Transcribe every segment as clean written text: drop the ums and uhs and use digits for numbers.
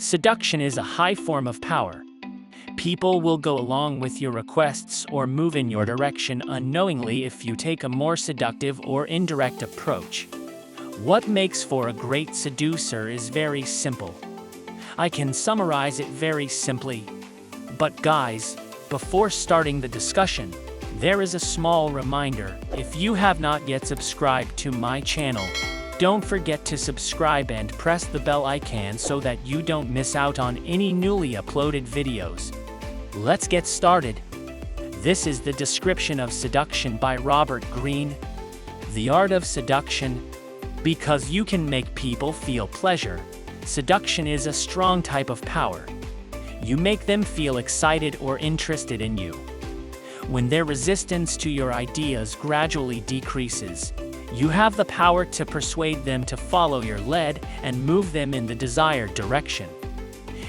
Seduction is a high form of power. People will go along with your requests or move in your direction unknowingly if you take a more seductive or indirect approach. What makes for a great seducer is very simple. I can summarize it very simply. But guys, before starting the discussion, there is a small reminder. If you have not yet subscribed to my channel, don't forget to subscribe and press the bell icon so that you don't miss out on any newly uploaded videos. Let's get started. This is the description of seduction by Robert Greene. The art of seduction. Because you can make people feel pleasure, seduction is a strong type of power. You make them feel excited or interested in you. When their resistance to your ideas gradually decreases, you have the power to persuade them to follow your lead and move them in the desired direction.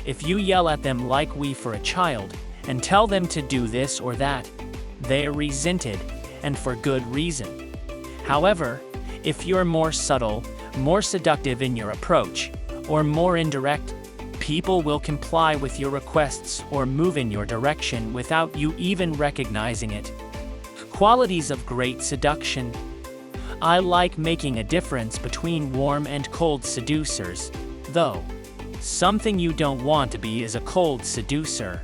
If you yell at them like we for a child and tell them to do this or that, they are resented, and for good reason. However, if you're more subtle, more seductive in your approach, or more indirect, people will comply with your requests or move in your direction without you even recognizing it. Qualities of great seduction. I like making a difference between warm and cold seducers, though. Something you don't want to be is a cold seducer.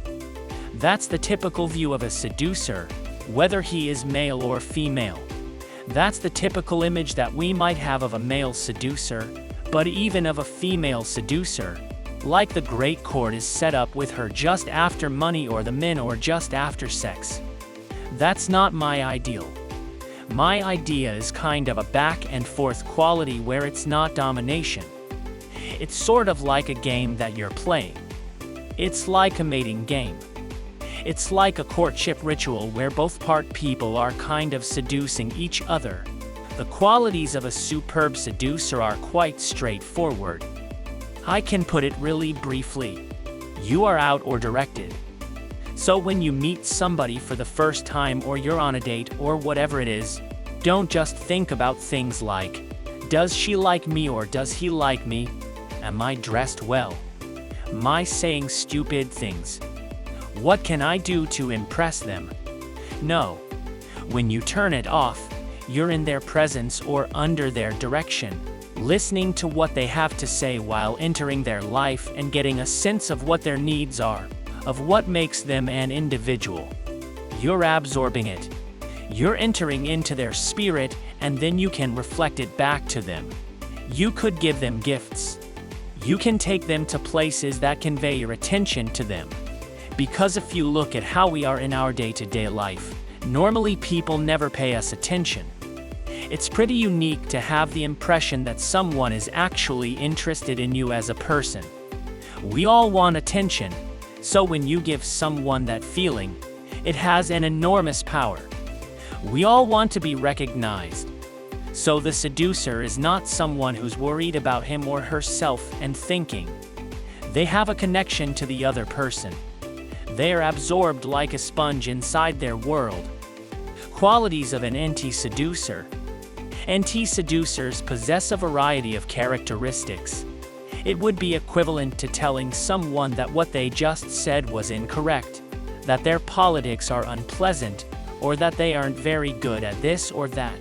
That's the typical view of a seducer, whether he is male or female. That's the typical image that we might have of a male seducer, but even of a female seducer. Like the great court is set up with her just after money or the men or just after sex. That's not my ideal. My idea is kind of a back and forth quality where it's not domination. It's sort of like a game that you're playing. It's like a mating game. It's like a courtship ritual where both people are kind of seducing each other. The qualities of a superb seducer are quite straightforward. I can put it really briefly. You are out or directed. So when you meet somebody for the first time or you're on a date or whatever it is, don't just think about things like, does she like me or does he like me? Am I dressed well? Am I saying stupid things? What can I do to impress them? No. When you turn it off, you're in their presence or under their direction, listening to what they have to say while entering their life and getting a sense of what their needs are, of what makes them an individual. You're absorbing it. You're entering into their spirit, and then you can reflect it back to them. You could give them gifts. You can take them to places that convey your attention to them. Because if you look at how we are in our day-to-day life, normally people never pay us attention. It's pretty unique to have the impression that someone is actually interested in you as a person. We all want attention, so when you give someone that feeling, it has an enormous power. We all want to be recognized. So the seducer is not someone who's worried about him or herself and thinking. They have a connection to the other person. They are absorbed like a sponge inside their world. Qualities of an anti-seducer. Anti-seducers possess a variety of characteristics. It would be equivalent to telling someone that what they just said was incorrect, that their politics are unpleasant, or that they aren't very good at this or that.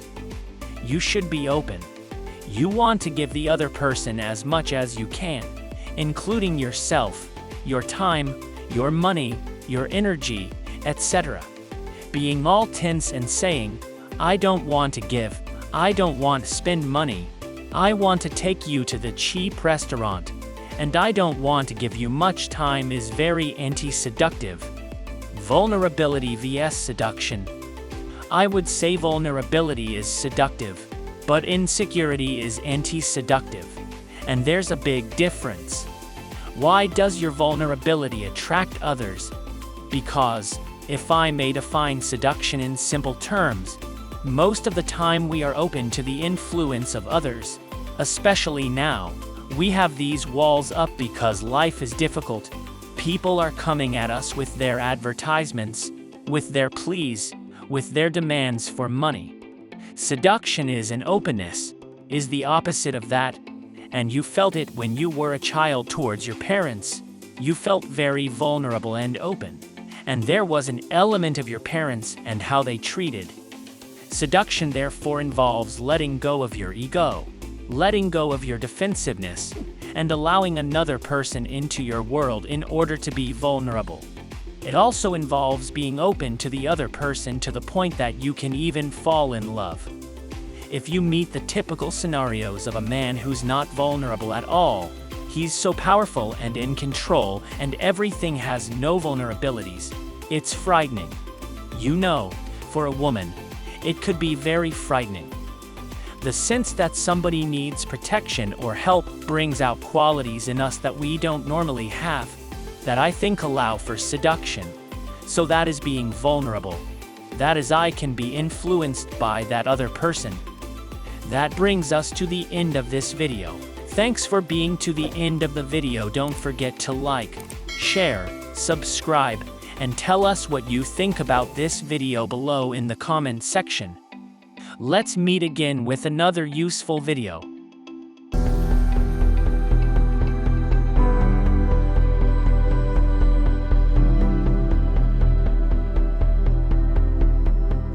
You should be open. You want to give the other person as much as you can, including yourself, your time, your money, your energy, etc. Being all tense and saying, I don't want to give, I don't want to spend money, I want to take you to the cheap restaurant, and I don't want to give you much time is very anti-seductive. Vulnerability vs. seduction. I would say vulnerability is seductive, but insecurity is anti-seductive, and there's a big difference. Why does your vulnerability attract others? Because, if I may define seduction in simple terms, most of the time we are open to the influence of others. Especially now, we have these walls up because life is difficult. People are coming at us with their advertisements, with their pleas, with their demands for money. Seduction is an openness, is the opposite of that, and you felt it when you were a child towards your parents. You felt very vulnerable and open, and there was an element of your parents and how they treated. Seduction therefore involves letting go of your ego, letting go of your defensiveness, and allowing another person into your world in order to be vulnerable. It also involves being open to the other person to the point that you can even fall in love. If you meet the typical scenarios of a man who's not vulnerable at all, he's so powerful and in control and everything has no vulnerabilities, it's frightening. You know, for a woman, it could be very frightening. The sense that somebody needs protection or help brings out qualities in us that we don't normally have, that I think allow for seduction. So that is being vulnerable. That is I can be influenced by that other person. That brings us to the end of this video. Thanks for being to the end of the video. Don't forget to like, share, subscribe, and tell us what you think about this video below in the comment section. Let's meet again with another useful video.